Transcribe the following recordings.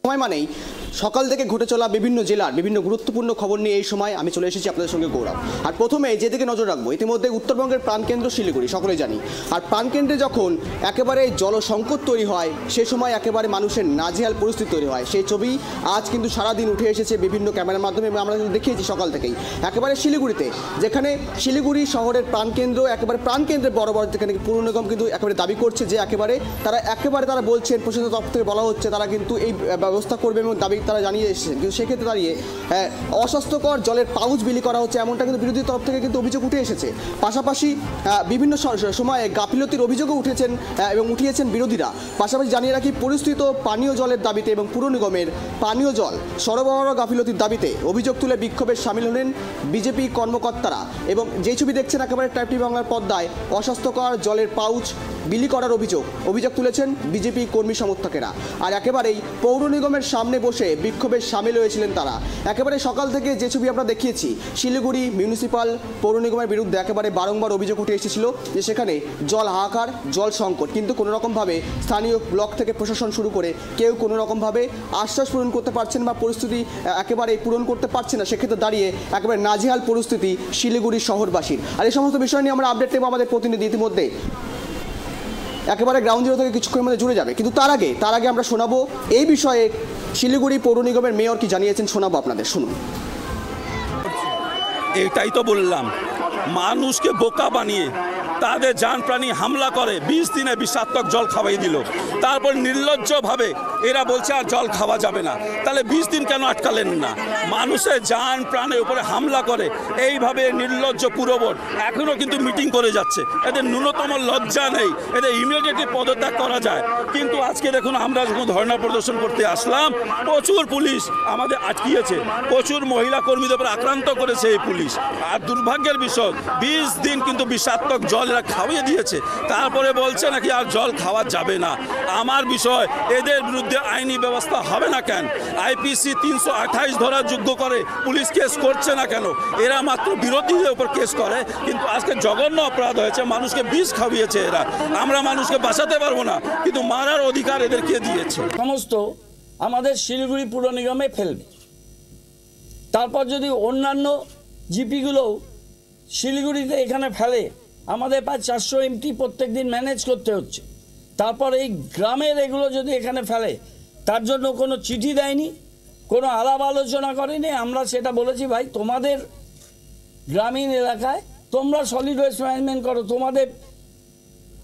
সময় মানেই সকাল থেকে ঘটে চলা বিভিন্ন জেলার বিভিন্ন গুরুত্বপূর্ণ খবর নিয়ে এই সময় আমি চলে এসেছি আপনাদের সঙ্গে গৌরব। আর প্রথমে যেদিকে নজর রাখবো, ইতিমধ্যে উত্তরবঙ্গের প্রাণকেন্দ্র শিলিগুড়ি, সকলেই জানি। আর প্রাণকেন্দ্রে যখন একেবারে জলসংকট তৈরি হয়, সে সময় একেবারে মানুষের নাজেহাল পরিস্থিতি তৈরি হয়। সেই ছবি আজ কিন্তু সারাদিন উঠে এসেছে বিভিন্ন ক্যামেরার মাধ্যমে, এবং আমরা কিন্তু দেখিয়েছি সকাল থেকেই একেবারে শিলিগুড়িতে, যেখানে শিলিগুড়ি শহরের প্রাণকেন্দ্র, একেবারে প্রাণকেন্দ্রে বড় বড় যেখানে পুর নিগম কিন্তু একেবারে দাবি করছে যে তারা বলছেন, প্রশাসনের তরফ থেকে বলা হচ্ছে তারা কিন্তু এই ব্যবস্থা করবে এবং দাবি তারা জানিয়ে এসেছেন। কিন্তু সেক্ষেত্রে দাঁড়িয়ে অস্বাস্থ্যকর জলের পাউচ বিলি করা হচ্ছে, এমনটা কিন্তু বিরোধী তরফ থেকে কিন্তু অভিযোগ উঠে এসেছে। পাশাপাশি বিভিন্ন সময়ে গাফিলতির অভিযোগও উঠেছেন এবং উঠিয়েছেন বিরোধীরা। পাশাপাশি জানিয়ে রাখি, পরিস্থিত পানীয় জলের দাবিতে এবং পুর নিগমের পানীয় জল সরবরাহ গাফিলতির দাবিতে অভিযোগ তুলে বিক্ষোভে সামিল হলেন বিজেপি কর্মকর্তারা। এবং যেই ছবি দেখছেন একেবারে টাইপ টিভি বাংলার পর্দায়, অস্বাস্থ্যকর জলের পাউচ বিলি করার অভিযোগ তুলেছেন বিজেপি কর্মী সমর্থকেরা। আর একেবারেই পৌর নিগমের সামনে বসে বিক্ষোভে সামিল হয়েছিলেন তারা। একেবারে সকাল থেকে যে ছবি আমরা দেখিয়েছি, শিলিগুড়ি মিউনিসিপাল পৌর নিগমের বিরুদ্ধে একেবারে বারংবার অভিযোগ উঠে এসেছিল যে সেখানে জল হাহাকার, জল সংকট, কিন্তু কোনো রকমভাবে স্থানীয় ব্লক থেকে প্রশাসন শুরু করে কেউ কোনো রকমভাবে আশ্বাস পূরণ করতে পারছেন বা পরিস্থিতি একেবারে পূরণ করতে পারছে না। সেক্ষেত্রে দাঁড়িয়ে একেবারে নাজেহাল পরিস্থিতি শিলিগুড়ি শহরবাসীর। আর এই সমস্ত বিষয় নিয়ে আমরা আপডেট নেব আমাদের প্রতিনিধি ইতিমধ্যে একেবারে গ্রাউন্ড জিরো থেকে কিছুক্ষণের মধ্যে জুড়ে যাবে। কিন্তু তার আগে আমরা শোনাবো এই বিষয়ে শিলিগুড়ি পৌর নিগমের মেয়র কি জানিয়েছেন, শোনাবো আপনাদের, শুনুন। এটাই তো বললাম, মানুষকে বোকা বানিয়ে তাদের জান প্রাণী হামলা করে 20 দিনে বিষাক্ত জল খাওয়াই দিল। তারপর নির্লজ্জভাবে এরা বলছে আর জল খাওয়া যাবে না। তাহলে 20 দিন কেন আটকালেন না? মানুষের জান প্রাণের উপরে হামলা করে এইভাবে নির্লজ্জ পুরবোর্ড এখনও কিন্তু মিটিং করে যাচ্ছে। এদের ন্যূনতম লজ্জা নেই, এদের ইমিডিয়েটলি পদত্যাগ করা যায়। কিন্তু আজকে দেখুন, আমরা যখন ধর্ণা প্রদর্শন করতে আসলাম, প্রচুর পুলিশ আমাদের আটকিয়েছে, প্রচুর মহিলা কর্মীদের উপর আক্রান্ত করেছে এই পুলিশ। আর দুর্ভাগ্যের বিষয়, 20 দিন কিন্তু বিষাক্ত জল এরা খাওয়িয়ে দিয়েছে, তারপরে বলছে নাকি আর জল খাওয়া যাবে না। আমার বিষয়, এদের বিরুদ্ধে আইনি ব্যবস্থা হবে না কেন? আইপিসি 328 ধরার যোগ্য করে পুলিশ কেস করছে না কেন? এরা মাত্র বিরোধীদের উপর কেস করে, কিন্তু আজকে জঘন্য অপরাধ হয়েছে, মানুষকে বিষ খাওয়িয়েছে এরা। আমরা মানুষকে বাঁচাতে পারবো না, কিন্তু মারার অধিকার এদেরকে দিয়েছে। সমস্ত আমাদের শিলিগুড়ি পুর নিগমে ফেলবে, তারপর যদি অন্যান্য জিপিগুলো শিলিগুড়িতে এখানে ফেলে, আমাদের প্রায় 400 এমটি প্রত্যেক দিন ম্যানেজ করতে হচ্ছে। তারপর এই গ্রামের এগুলো যদি এখানে ফেলে, তার জন্য কোনো চিঠি দেয়নি, কোনো আলাপ আলোচনা করেনি। আমরা সেটা বলেছি, ভাই তোমাদের গ্রামীণ এলাকায় তোমরা সলিড ওয়েস্ট ম্যানেজমেন্ট করো, তোমাদের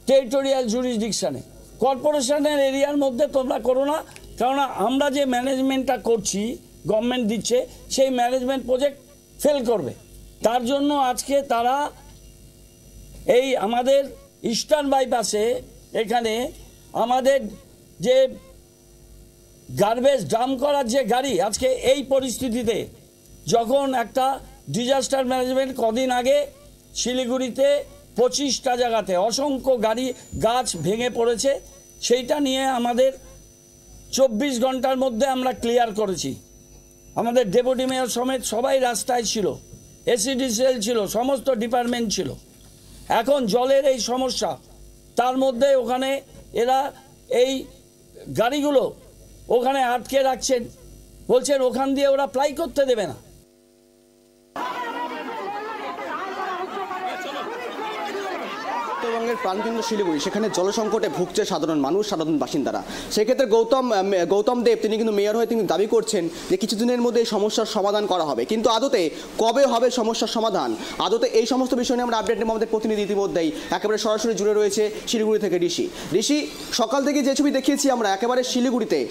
টেরিটোরিয়াল জুরিসডিকশানে, কর্পোরেশনের এরিয়ার মধ্যে তোমরা করো না। কেননা আমরা যে ম্যানেজমেন্টটা করছি, গভর্নমেন্ট দিচ্ছে, সেই ম্যানেজমেন্ট প্রজেক্ট ফেল করবে। তার জন্য আজকে তারা এই আমাদের ইস্টার্ন বাইপাসে এখানে আমাদের যে গার্বেজ ডাম্প করার যে গাড়ি, আজকে এই পরিস্থিতিতে যখন একটা ডিজাস্টার ম্যানেজমেন্ট কদিন আগে শিলিগুড়িতে 25টা জায়গাতে অসংখ্য গাছ ভেঙে পড়েছে, সেইটা নিয়ে আমাদের 24 ঘন্টার মধ্যে আমরা ক্লিয়ার করেছি। আমাদের ডেপুটি মেয়র সমেত সবাই রাস্তায় ছিল, এসিডিসিএল ছিল, সমস্ত ডিপার্টমেন্ট ছিল। এখন জলের এই সমস্যা, তার মধ্যে ওখানে এরা এই গাড়িগুলো ওখানে আটকে রাখছেন, বলছেন ওখান দিয়ে ওরা প্লাই করতে দেবে না। উত্তরবঙ্গের প্রাণকেন্দ্র শিলিগুড়ি, সেখানে জলসংকটে ভুগছে সাধারণ মানুষ, সাধারণ বাসিন্দারা। সেক্ষেত্রে গৌতম দেব তিনি কিন্তু মেয়র হয়ে তিনি দাবি করছেন যে কিছুদিনের মধ্যে এই সমস্যার সমাধান করা হবে। কিন্তু আদতে কবে হবে সমস্যার সমাধান? আদতে এই সমস্ত বিষয় নিয়ে আমরা আপডেট নেব। আমাদের প্রতিনিধি ইতিমধ্যেই একেবারে সরাসরি জুড়ে রয়েছে শিলিগুড়ি থেকে ঋষি। সকাল থেকে যে ছবি দেখিয়েছি আমরা, একেবারে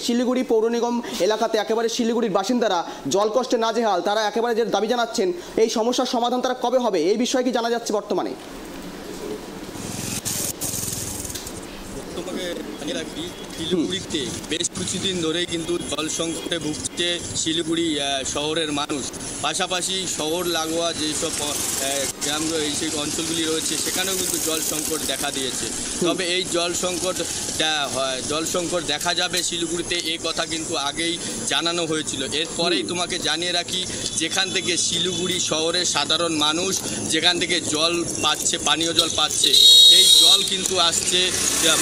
শিলিগুড়ি পৌর নিগম এলাকাতে একেবারে শিলিগুড়ির বাসিন্দারা জলকষ্টে নাজেহাল। তারা একেবারে যে দাবি জানাচ্ছেন, এই সমস্যার সমাধান তারা কবে হবে, এই বিষয়ে কি জানা যাচ্ছে বর্তমানে? শিলিগুড়িতে বেশ কিছুদিন ধরেই কিন্তু জল সংকটে ভুগছে শিলিগুড়ি শহরের মানুষ। পাশাপাশি শহর লাগোয়া যেসব গ্রাম সেই অঞ্চলগুলি রয়েছে, সেখানেও কিন্তু জল সংকট দেখা দিয়েছে। তবে এই জল সংকট দেখা যাবে শিলিগুড়িতে, এই কথা কিন্তু আগেই জানানো হয়েছিল। এরপরেই তোমাকে জানিয়ে রাখি, যেখান থেকে শিলিগুড়ি শহরের সাধারণ মানুষ যেখান থেকে জল পাচ্ছে, পানীয় জল পাচ্ছে, এই জল কিন্তু আসছে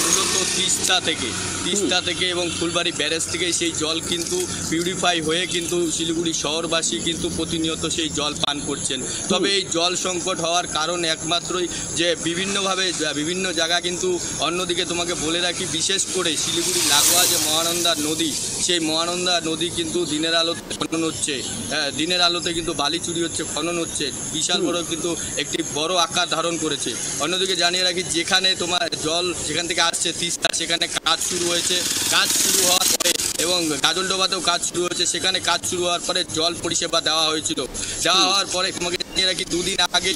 মূলত তিস্তা থেকে। তিস্তা থেকে এবং ফুলবাড়ি ব্যারেজ থেকে সেই জল কিন্তু পিউরিফাই হয়ে কিন্তু শিলিগুড়ি শহরবাসী কিন্তু প্রতিনিয়ত সেই জল পান করছেন। তবে এই জল সংকট হওয়ার কারণ একমাত্রই যে বিভিন্নভাবে বিভিন্ন জায়গা কিন্তু অন্যদিকে তোমাকে বলে রাখি, বিশেষ করে শিলিগুড়ি লাগোয়া যে মহানন্দা নদী, সেই মহানন্দা নদী কিন্তু দিনের আলোতে খনন হচ্ছে, দিনের আলোতে কিন্তু বালি চুরি হচ্ছে, খনন হচ্ছে, বিশাল বড় কিন্তু একটি বড় আকার ধারণ করেছে। অন্যদিকে জানিয়ে রাখি, যেখানে তোমার জল যেখান থেকে আসছে তিস্তা, সেখানে কাজ শুরু হয়েছে। কাজ শুরু হওয়ার পরে এবং গাজলডোবাতেও কাজ শুরু হয়েছে, সেখানে কাজ শুরু হওয়ার পরে জল পরিষেবা দেওয়া হয়েছিল। দেওয়া হওয়ার পরে তোমাকে জানিয়ে রাখি, দুদিন আগে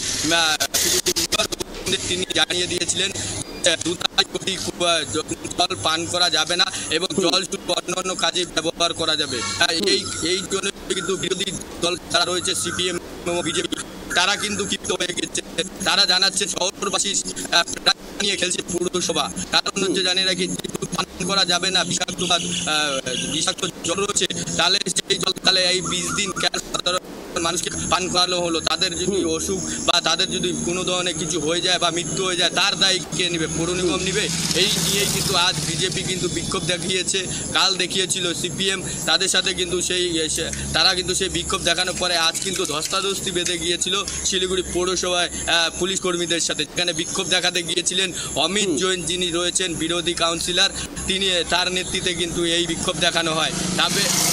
তিনি জানিয়ে দিয়েছিলেন জল পান করা যাবে না এবং জল শুধু অন্য কাজে ব্যবহার করা যাবে। এই জন্য কিন্তু বিরোধী দল যারা রয়েছে সিপিএম এবং বিজেপি, তারা কিন্তু ক্ষিপ্ত হয়ে গেছে। তারা জানাচ্ছে শহরবাসী নিয়ে খেলছে পৌরসভা। কারণ হচ্ছে জানিয়ে রাখি, পান করা যাবে না, বিষাক্ত জল রয়েছে, তাহলে সেই জল তাহলে এই 20 দিন মানুষকে পান করানো হলো। তাদের যদি অসুখ বা তাদের যদি কোনো ধরনের কিছু হয়ে যায় বা মৃত্যু হয়ে যায়, তার দায়ী কে নেবে? পৌর নিগম নেবে। এই নিয়েই কিন্তু আজ বিজেপি কিন্তু বিক্ষোভ দেখিয়েছে, কাল দেখিয়েছিল সিপিএম। তাদের সাথে কিন্তু তারা কিন্তু সেই বিক্ষোভ দেখানোর পরে আজ কিন্তু ধস্তাধস্তি বেঁধে গিয়েছিল শিলিগুড়ি পৌরসভায় পুলিশ কর্মীদের সাথে, যেখানে বিক্ষোভ দেখাতে গিয়েছিলেন অমিত জৈন, যিনি রয়েছেন বিরোধী কাউন্সিলর, তার নেতৃত্বে কিন্তু এই বিক্ষোভ দেখানো হয়।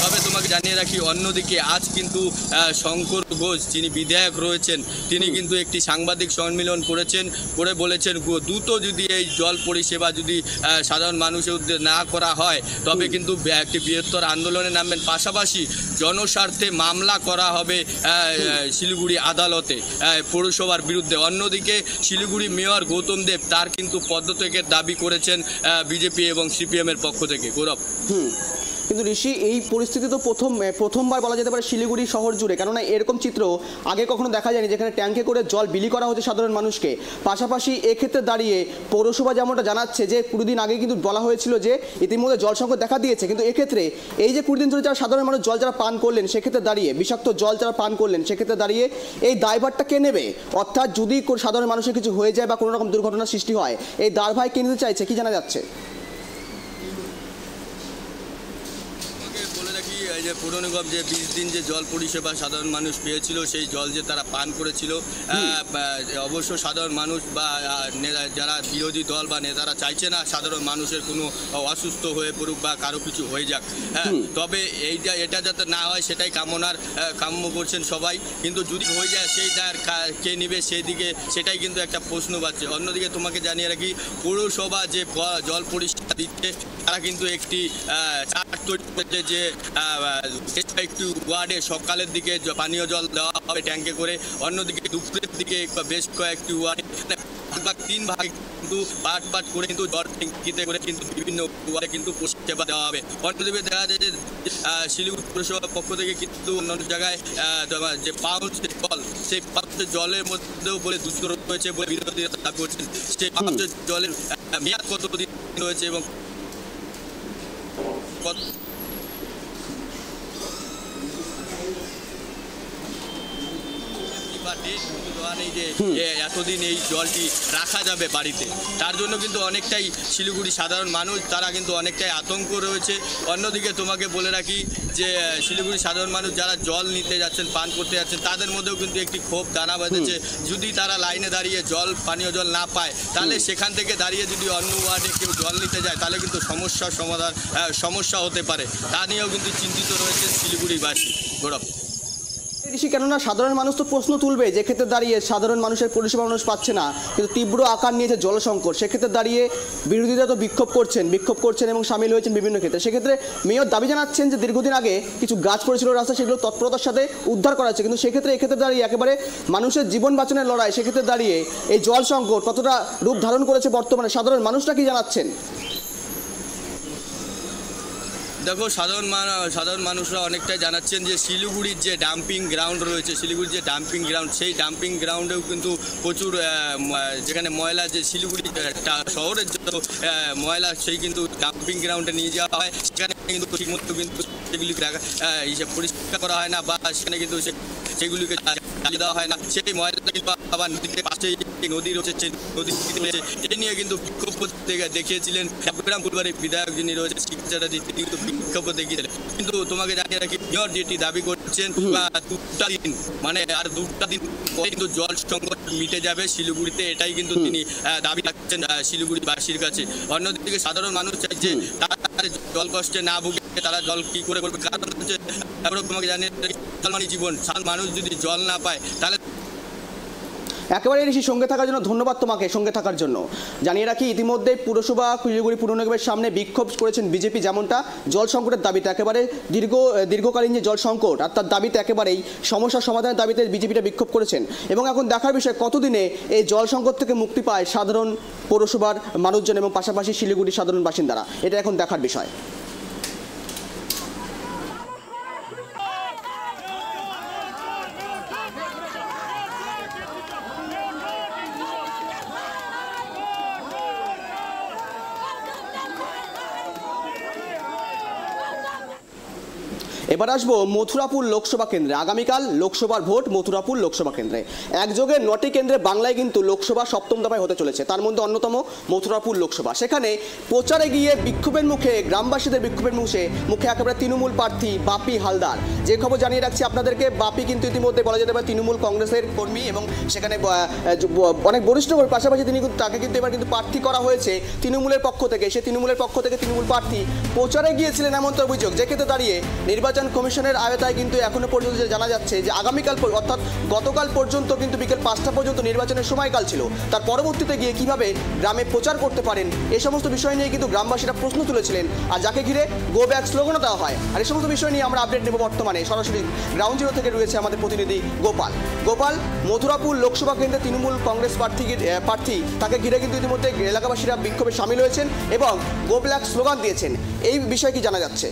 তবে তোমাকে জানিয়ে রাখি, অন্যদিকে আজ কিন্তু শঙ্কর ঘোষ, যিনি বিধায়ক রয়েছেন, তিনি কিন্তু একটি সাংবাদিক সম্মেলন করেছেন, করে বলেছেন দ্রুত যদি এই জল পরিষেবা যদি সাধারণ মানুষের উদ্যোগে না করা হয়, তবে কিন্তু একটি বৃহত্তর আন্দোলনে নামবেন। পাশাপাশি জনস্বার্থে মামলা করা হবে শিলিগুড়ি আদালতে পৌরসভার বিরুদ্ধে। অন্যদিকে শিলিগুড়ি মেয়র গৌতম দেব তার কিন্তু পদত্যাগের দাবি করেছেন বিজেপি এবং সিপিএমের পক্ষ থেকে। গৌরব, কিন্তু ঋষি, এই পরিস্থিতি তো প্রথমবার বলা যেতে পারে শিলিগুড়ি শহর জুড়ে, কেননা এরকম চিত্র আগে কখনো দেখা যায়নি, যেখানে ট্যাঙ্কে করে জল বিলি করা হচ্ছে সাধারণ মানুষকে। পাশাপাশি এক্ষেত্রে দাঁড়িয়ে পৌরসভা যেমনটা জানাচ্ছে যে 20 দিন আগে কিন্তু বলা হয়েছিল যে ইতিমধ্যে জল সংকট দেখা দিয়েছে, কিন্তু এক্ষেত্রে এই যে 20 দিন ধরে যারা সাধারণ মানুষ জল যারা পান করলেন, সেক্ষেত্রে দাঁড়িয়ে বিষাক্ত জল যারা পান করলেন, সেক্ষেত্রে দাঁড়িয়ে এই দায়ভারটা কে নেবে? অর্থাৎ যদি সাধারণ মানুষের কিছু হয়ে যায় বা কোনো রকম দুর্ঘটনার সৃষ্টি হয়, এই দায়ভার কে নিতে চাইছে, কি জানা যাচ্ছে? যে পৌর নিগম যে 20 দিন যে জল পরিষেবা সাধারণ মানুষ পেয়েছিল, সেই জল যে তারা পান করেছিল, অবশ্য সাধারণ মানুষ বা যারা বিরোধী দল বা নেতারা চাইছে না সাধারণ মানুষের কোনো অসুস্থ হয়ে পড়ুক বা কারো কিছু হয়ে যাক। তবে এটা যাতে না হয় সেটাই কাম্য করছেন সবাই। কিন্তু যদি হয়ে যায় সেই দায় কে নেবে, সেই দিকে সেটাই কিন্তু একটা প্রশ্ন পাচ্ছে। অন্যদিকে তোমাকে জানিয়ে রাখি, পৌরসভা যে জল পরিষেবা দিচ্ছে, তারা কিন্তু একটি চার্ট তৈরি করেছে যে একটু ওয়ার্ডে সকালের দিকে পানীয় জল দেওয়া হবে ট্যাঙ্কে করে, অন্যদিকে দুপুরের দিকে বেশ কয়েকটি ওয়ার্ডে 3 ভাগে কিন্তু পাট করে কিন্তু জল ট্যাঙ্কিতে করে কিন্তু বিভিন্ন ওয়ার্ডে কিন্তু পরিষেবা দেওয়া হবে। অন্যদিকে দেখা যায় যে শিলিগুড়ি পৌরসভার পক্ষ থেকে কিন্তু অন্যান্য জায়গায় যে পাউচের জল, সেই পাউচের জলের মধ্যেও বলে দূষিত রয়েছে বলে বিরোধীরা দাবি করছেন। সেই পাউচের জলের মেয়াদ কতদিন রয়েছে এবং এতদিন এই জলটি রাখা যাবে বাড়িতে, তার জন্য কিন্তু অনেকটাই শিলিগুড়ি সাধারণ মানুষ তারা কিন্তু অনেকটাই আতঙ্ক রয়েছে। অন্যদিকে তোমাকে বলে রাখি যে শিলিগুড়ি সাধারণ মানুষ যারা জল নিতে যাচ্ছেন, পান করতে যাচ্ছেন, তাদের মধ্যেও কিন্তু একটি ক্ষোভ দানা বেঁধেছে। যদি তারা লাইনে দাঁড়িয়ে পানীয় জল না পায়, তাহলে সেখান থেকে দাঁড়িয়ে যদি অন্য ওয়ার্ডে কেউ জল নিতে যায়, তাহলে কিন্তু সমস্যা হতে পারে। তা নিয়েও কিন্তু চিন্তিত রয়েছে শিলিগুড়িবাসী। গৌরব, কেননা সাধারণ মানুষ তো প্রশ্ন তুলবে, যে ক্ষেত্রে দাঁড়িয়ে সাধারণ মানুষের পরিষেবা মানুষ পাচ্ছে না, কিন্তু তীব্র আকার নিয়েছে জল সংকট, সেক্ষেত্রে দাঁড়িয়ে বিরোধীরা তো বিক্ষোভ করছেন এবং সামিল হয়েছেন বিভিন্ন ক্ষেত্রে। সেক্ষেত্রে মেয়র দাবি জানাচ্ছেন যে দীর্ঘদিন আগে কিছু গাছ পড়েছিল রাস্তা, সেগুলো তৎপরতার সাথে উদ্ধার করা হচ্ছে, কিন্তু এক্ষেত্রে দাঁড়িয়ে একেবারে মানুষের জীবন বাঁচানোর লড়াই, সেক্ষেত্রে দাঁড়িয়ে এই জল সংকট কতটা রূপ ধারণ করেছে বর্তমানে, সাধারণ মানুষরা কি জানাচ্ছেন? দেখো, সাধারণ মানুষরা অনেকটাই জানাচ্ছেন যে শিলিগুড়ির যে ডাম্পিং গ্রাউন্ড রয়েছে, সেই ডাম্পিং গ্রাউন্ডেও কিন্তু প্রচুর যেখানে ময়লা, যে শিলিগুড়ি শহরের জন্য ময়লা, সেই কিন্তু ডাম্পিং গ্রাউন্ডে নিয়ে যাওয়া হয়। সেখানে কিন্তু ঠিকমতো কিন্তু সেগুলিকে পরিষ্কার করা হয় না, বা সেখানে কিন্তু সেগুলিকে ঢালি দেওয়া হয় না, সেই ময়লা কিন্তু আবার নদীতে পাশেই নদী রয়েছে, সেই নদী এটা নিয়ে কিন্তু বিক্ষোভ দেখিয়েছিলেন ঝাড়গ্রাম পূর্বের বিধায়ক যিনি রয়েছে শিক্ষা চ্যাটার্জি, তিনি কিন্তু বিক্ষোভ দেখিয়েছিলেন। কিন্তু তোমাকে জানিয়ে রাখি মেয়র যেটি দাবি করছেন দুটা দিন মানে আর দুটা দিন পরে কিন্তু জল সংকট মিটে যাবে শিলিগুড়িতে, এটাই কিন্তু তিনি দাবি রাখছেন শিলিগুড়িবাসীর কাছে। অন্যদিকে সাধারণ মানুষ চাইছে তারা জল কষ্টে না ভুগে তারা জল কি করে করবে, কারণ হচ্ছে তোমাকে জানিয়ে রাখি জীবন, সাধারণ মানুষ যদি জল না পায় তাহলে একেবারে ঋষি সঙ্গে থাকার জন্য ধন্যবাদ তোমাকে, সঙ্গে থাকার জন্য। জানিয়ে রাখি ইতিমধ্যে পুরসভা শিলিগুড়ি পুর নিগমের সামনে বিক্ষোভ করেছেন বিজেপি, যেমনটা জল সংকটের দাবিতে একেবারে দীর্ঘকালীন যে জল সংকট আর তার দাবিতে একেবারেই সমস্যার সমাধানের দাবিতে বিজেপিটা বিক্ষোভ করেছেন। এবং এখন দেখার বিষয় কতদিনে এই জল সংকট থেকে মুক্তি পায় সাধারণ পৌরসভার মানুষজন এবং পাশাপাশি শিলিগুড়ির সাধারণ বাসিন্দারা, এটা এখন দেখার বিষয়। এবার আসবো মথুরাপুর লোকসভা কেন্দ্রে। আগামীকাল লোকসভার ভোট মথুরাপুর লোকসভা কেন্দ্রে। একযোগে 9টি কেন্দ্রে বাংলায় কিন্তু লোকসভা সপ্তম দফায় হতে চলেছে, তার মধ্যে অন্যতম মথুরাপুর লোকসভা। সেখানে প্রচারে গিয়ে বিক্ষোভের মুখে, গ্রামবাসীদের বিক্ষোভের মুখে একেবারে তৃণমূল প্রার্থী বাপি হালদার। যে খবর জানিয়ে রাখছি আপনাদেরকে, বাপি কিন্তু ইতিমধ্যে বলা যেতে পারে তৃণমূল কংগ্রেসের কর্মী এবং সেখানে অনেক বরিষ্ঠ কর্মী, পাশাপাশি তাকে কিন্তু এবার কিন্তু প্রার্থী করা হয়েছে তৃণমূলের পক্ষ থেকে। সে তৃণমূলের পক্ষ থেকে তৃণমূল প্রার্থী প্রচারে গিয়েছিলেন এমন তো অভিযোগ, যে ক্ষেত্রে দাঁড়িয়ে নির্বাচন কমিশনের আওতায় কিন্তু এখনো পর্যন্ত জানা যাচ্ছে যে আগামীকাল অর্থাৎ গতকাল পর্যন্ত কিন্তু বিকেল 5টা পর্যন্ত নির্বাচনের সময়কাল ছিল, তার পরবর্তীতে গিয়ে কিভাবে গ্রামে প্রচার করতে পারেন এই সমস্ত বিষয় নিয়ে কিন্তু গ্রামবাসীরা প্রশ্ন তুলেছিলেন, আর যাকে ঘিরে গো ব্যাক স্লোগানও দেওয়া হয়। আর এই সমস্ত বিষয় নিয়ে আমরা আপডেট নেব বর্তমানে। সরাসরি গ্রাউন্ড জিরো থেকে রয়েছে আমাদের প্রতিনিধি গোপাল। মথুরাপুর লোকসভা কেন্দ্রে তৃণমূল কংগ্রেস প্রার্থী তাকে ঘিরে কিন্তু ইতিমধ্যে এলাকাবাসীরা বিক্ষোভে সামিল হয়েছেন এবং গো ব্যাক স্লোগান দিয়েছেন, এই বিষয়ে কি জানা যাচ্ছে?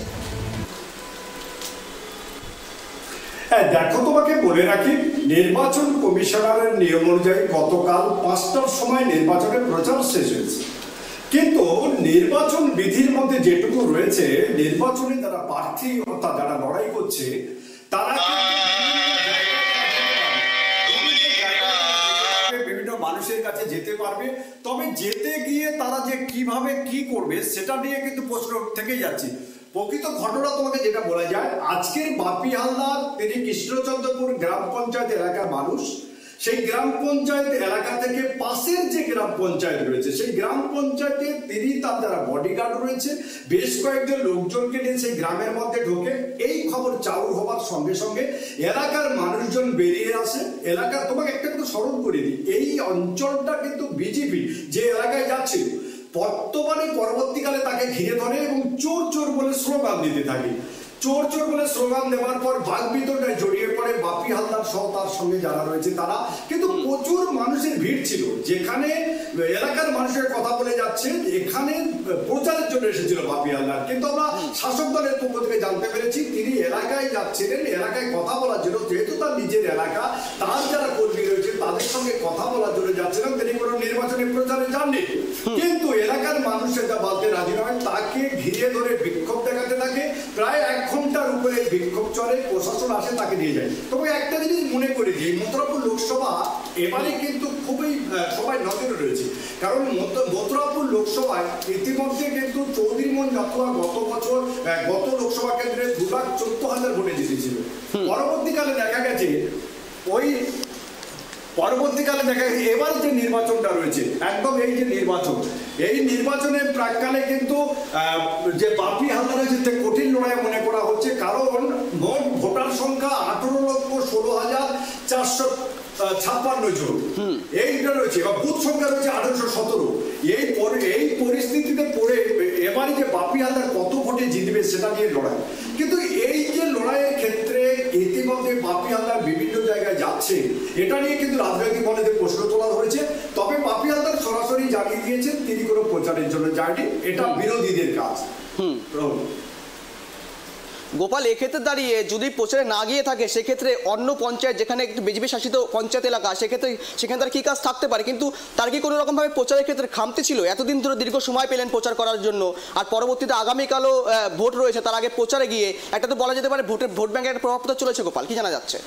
হ্যাঁ দেখো, তোমাকে বলে রাখি নির্বাচন কমিশনারের নিয়ম অনুযায়ী গতকাল 5টার সময় নির্বাচনের প্রচার শেষ হয়েছে, কিন্তু নির্বাচন বিধির মধ্যে যেটুকু রয়েছে নির্বাচনে যারা প্রার্থী অর্থাৎ যারা লড়াই করছে তারা বিভিন্ন মানুষের কাছে যেতে পারবে, তবে যেতে গিয়ে তারা যে কিভাবে কি করবে সেটা নিয়ে কিন্তু প্রশ্ন থেকে যাচ্ছে। প্রকৃত ঘটনা তোমাকে যেটা বলা যায়, আজকের বাপি হালদার তিনি কৃষ্ণচন্দ্রপুর গ্রাম পঞ্চায়েত এলাকার মানুষ। সেই গ্রাম পঞ্চায়েত এলাকা থেকে পাশের যে গ্রাম পঞ্চায়েত রয়েছে সেই গ্রাম পঞ্চায়েতে তিনি তার যারা বডিগার্ড রয়েছে বেশ কয়েকজন লোকজনকে নিয়ে সেই গ্রামের মধ্যে ঢোকে। এই খবর চাউর হওয়ার সঙ্গে সঙ্গে এলাকার মানুষজন বেরিয়ে আসে। এলাকার তোমাকে একটা কিন্তু স্মরণ করে দিই, এই অঞ্চলটা কিন্তু বিজেপি যে এলাকায় যাচ্ছিল পরবর্তীকালে তাকে ঘিরে ধরে এবং চোর চোর বলে স্লোগান দিতে থাকে। চোর চোর বলে স্লোগান দেওয়ার পর বাঘ বিতরণে জড়িয়ে পড়ে বাপি হালদার সহ তার সঙ্গে যারা রয়েছে তারা। কিন্তু প্রচুর মানুষের ভিড় ছিল, যেখানে এলাকার মানুষের কথা বলে যাচ্ছে এখানে প্রচারের জন্য এসেছিল বাপি হালদার, কিন্তু আমরা শাসক দলের পক্ষ থেকে জানতে পেরেছি তিনি এলাকায় যাচ্ছিলেন এলাকায় কথা বলার জন্য, যেহেতু তার নিজের এলাকা, তার যারা কর্মী রয়েছে তাদের সঙ্গে কথা বলার জন্য যাচ্ছিলেন, তিনি কোনো নির্বাচনী প্রচারে যাননি। কিন্তু এলাকার মানুষ সেটা বলতে রাজি নয়, তাকে ঘিরে ধরে বিক্ষোভ দেখাতে থাকে। প্রায় 1 ঘন্টার উপরে বিক্ষোভ চলে, প্রশাসন আসে তাকে নিয়ে যায়। তবে একটা জিনিস মনে করে দিই, মথুরাপুর লোকসভা এবারে কিন্তু খুবই সবাই নজরে রয়েছে, কারণ মথুরাপুর লোকসভায় ইতিমধ্যে কিন্তু চৌধুরী মন জাতুয়া গত লোকসভা কেন্দ্রে 2,14,000 ভোটে জিতেছিল। পরবর্তীকালে দেখা গেছে এবার যে নির্বাচনটা রয়েছে একদম এই যে নির্বাচনের প্রাককালে কিন্তু যে বাপি হালদারের যে কঠিন লড়াই মনে করা হচ্ছে, কারণ মোট ভোটার সংখ্যা 18,456 জন এইটা রয়েছে, বা বুথ সংখ্যা রয়েছে 1817। এই পরিস্থিতিতে পড়ে এবারে যে বাপি হালদার কত ভোটে জিতবে সেটা নিয়ে লড়াই। কিন্তু এই যে লড়াইয়ের ক্ষেত্রে ইতিমধ্যে বাপি হালদার বিভিন্ন জায়গায় যাচ্ছে, এটা নিয়ে কিন্তু রাজনৈতিক মহলে প্রশ্ন তোলা হয়েছে। তবে বাপি হালদার সরাসরি জানিয়ে দিয়েছেন তিনি কোনো প্রচারের জন্য যায়নি, এটা বিরোধীদের কাজ। গোপাল, এক্ষেত্রে দাঁড়িয়ে যদি প্রচারে না গিয়ে থাকে সেক্ষেত্রে অন্য পঞ্চায়েত যেখানে একটু বিজেপি শাসিত পঞ্চায়েত এলাকা সেখানে তার কী কাজ থাকতে পারে, কিন্তু তার কি কোনো রকমভাবে প্রচারের ক্ষেত্রে খামতি ছিল? এতদিন ধরে দীর্ঘ সময় পেলেন প্রচার করার জন্য, আর পরবর্তীতে আগামীকালও ভোট রয়েছে, তার আগে প্রচারে গিয়ে একটা তো বলা যেতে পারে ভোট ব্যাংকের একটা প্রভাব তো চলেছে। গোপাল, কি জানা যাচ্ছে?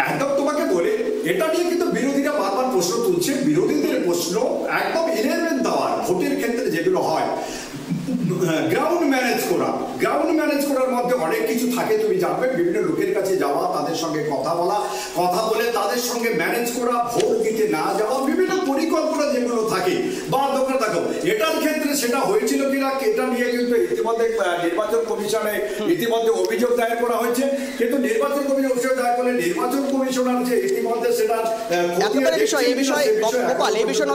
একদম তোমাকে বলে এটা নিয়ে কিন্তু বিরোধীরা বারবার প্রশ্ন তুলছে। বিরোধীদের প্রশ্ন একদম 11 আওয়ার ভোটের ক্ষেত্রে যেগুলো হয় গ্রাউন্ড ম্যানেজ করার মধ্যে অনেক কিছু থাকে, তুমি জানবে। বিভিন্ন লোকের কাছে যাওয়া, তাদের সঙ্গে কথা বলা, কথা বলে তাদের সঙ্গে ম্যানেজ করা, ভোট দিতে না যাওয়া, বিভিন্ন পরিকল্পনা যেগুলো থাকে বা দোকানে থাকো, এটার ক্ষেত্রে সেটা হয়েছিল কিনা এটা নিয়ে কিন্তু ইতিমধ্যে নির্বাচন কমিশনে ইতিমধ্যে অভিযোগ দায়ের করা হয়েছে। কিন্তু নির্বাচন কমিশন অভিযোগ দায়ের করলে নির্বাচন কমিশনার যে ইতিমধ্যে সেটা এই বিষয়ে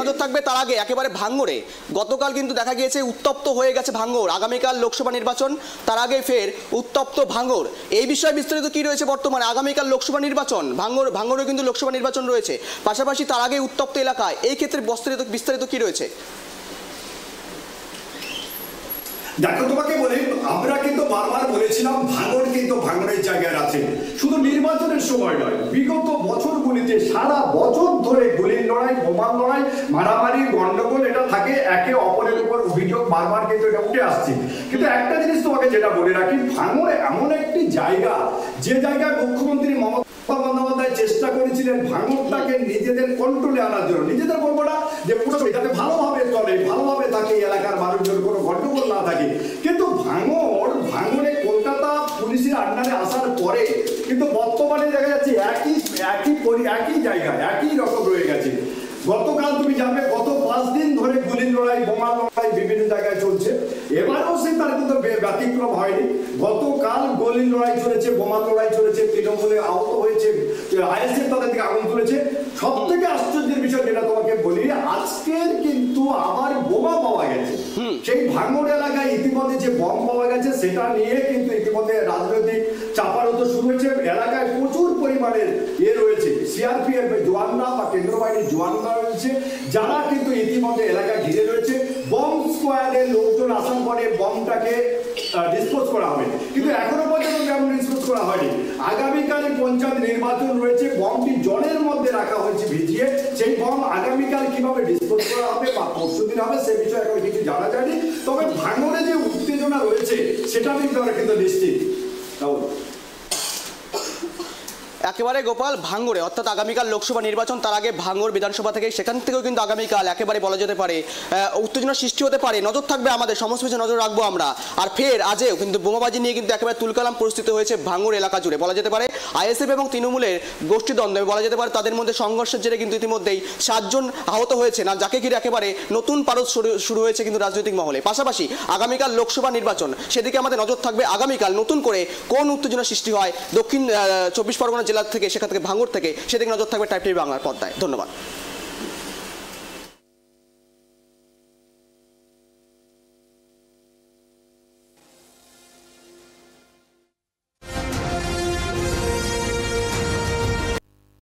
নজর থাকবে। তার আগে একেবারে ভাঙড়ে গতকাল কিন্তু দেখা গিয়েছে উত্তপ্ত হয়ে গেছে ভাঙড়। আগামীকাল লোকসভা নির্বাচন, তার আগে ফের উত্তপ্ত ভাঙড়। এই বিষয়ে বিস্তারিত কি রয়েছে বর্তমানে? আগামীকাল লোকসভা নির্বাচন, ভাঙড়ে কিন্তু লোকসভা নির্বাচন রয়েছে, পাশাপাশি তার আগে উত্তপ্ত এলাকায় এই ক্ষেত্রে বিস্তারিত কি রয়েছে? দেখো তোমাকে বলি, আমরা কিন্তু বারবার বলেছিলাম ভাঙড় কিন্তু ভাঙড়ের জায়গায় আছে। শুধু নির্বাচনের সময় নয়, বিগত বছরগুলিতে সারা বছর ধরে গুলির লড়াই, বোমার লড়াই, মারামারি, গন্ডগোল এটা থাকে, একে অপরের উপর অভিযোগ বারবার কিন্তু এটা উঠে আসছে। কিন্তু একটা জিনিস তোমাকে যেটা বলে রাখি, ভাঙড় এমন একটি জায়গা যে জায়গায় মুখ্যমন্ত্রী মমতা বন্দ্যোপাধ্যায় চেষ্টা করেছিলেন ভাঙড়টাকে নিজেদের কন্ট্রোলে আনার জন্য। নিজেদের বলবো না যে পুরো যাতে ভালোভাবে চলে, ভালোভাবে থাকে, এলাকার মানুষজন কোনো গন্ডগোল না থাকে। কিন্তু ভাঙড়ে কলকাতা পুলিশের আন্ডারে আসার পরে কিন্তু বর্তমানে দেখা যাচ্ছে একই জায়গায় একই রকম রয়ে গেছে। গতকাল তুমি জানবে গত 5 দিন ধরে গুলির লড়াই, বোমার লড়াই বিভিন্ন জায়গায় চলছে। এবারেও সে তার কিন্তু ব্যতিক্রম হয়নি। গতকাল গুলির লড়াই চলেছে, বোমার লড়াই চলেছে, তৃণমূলে আহত হয়েছে, আইএসএফ তাদের দিকে আগুন তুলেছে। সব থেকে আশ্চর্যের বিষয় যেটা তোমাকে বলি, আজকের কিন্তু আবার বোমা পাওয়া গেছে। সেই ভাঙড় এলাকায় ইতিমধ্যে যে বম পাওয়া গেছে সেটা নিয়ে কিন্তু ইতিমধ্যে রাজনৈতিক চাপারত শুরু হয়েছে। এলাকায় প্রচুর পরিমাণের রয়েছে সিআরপিএফ জওয়ানরা বা কেন্দ্র বাহিনীর জওয়ানরা রয়েছে, যারা কিন্তু ইতিমধ্যে এলাকা ঘিরে রয়েছে। বম স্কোয়াডের লোকজন আসার পরে বমটাকে ডিসপোজ করা হবে, কিন্তু এখনো পর্যন্ত কেমন ডিসপোজ করা হয়নি। আগামীকালে পঞ্চায়েত নির্বাচন রয়েছে, বমটি জলের মধ্যে রাখা হয়েছে ভিজিয়ে। সেই বম আগামীকাল কিভাবে ডিসপোজ করা হবে বা পরশুদিন হবে সে বিষয়ে এখন কিছু জানা যায়নি। তবে ভাঙড়ে যে উত্তেজনা রয়েছে সেটা কিন্তু নিশ্চিত। একেবারে গোপাল, ভাঙড়ে অর্থাৎ আগামীকাল লোকসভা নির্বাচন, তার আগে ভাঙড় বিধানসভা থেকে সেখান থেকেও কিন্তু আগামীকাল একেবারে বলা যেতে পারে উত্তেজনা সৃষ্টি হতে পারে। নজর থাকবে আমাদের, সমস্ত কিছু নজর রাখবো আমরা। আর ফের আজও কিন্তু বোমাবাজি নিয়ে কিন্তু একেবারে তুলকালাম পরিস্থিতি হয়েছে ভাঙড় এলাকা জুড়ে। বলা যেতে পারে আইএসএফ এবং তৃণমূলের গোষ্ঠীদ্বন্দ্বে বলা যেতে পারে তাদের মধ্যে সংঘর্ষের জেরে কিন্তু ইতিমধ্যেই 7 জন আহত হয়েছে, না যাকে ঘিরে একেবারে নতুন পারদ শুরু হয়েছে কিন্তু রাজনৈতিক মহলে। পাশাপাশি আগামীকাল লোকসভা নির্বাচন, সেদিকে আমাদের নজর থাকবে। আগামীকাল নতুন করে কোন উত্তেজনা সৃষ্টি হয় দক্ষিণ 24 পরগনা জেলা থেকে, সেখান থেকে ভাঙড় থেকে, সেদিকে নজর থাকবে টাইপ টিভি বাংলার পর্দায়। ধন্যবাদ।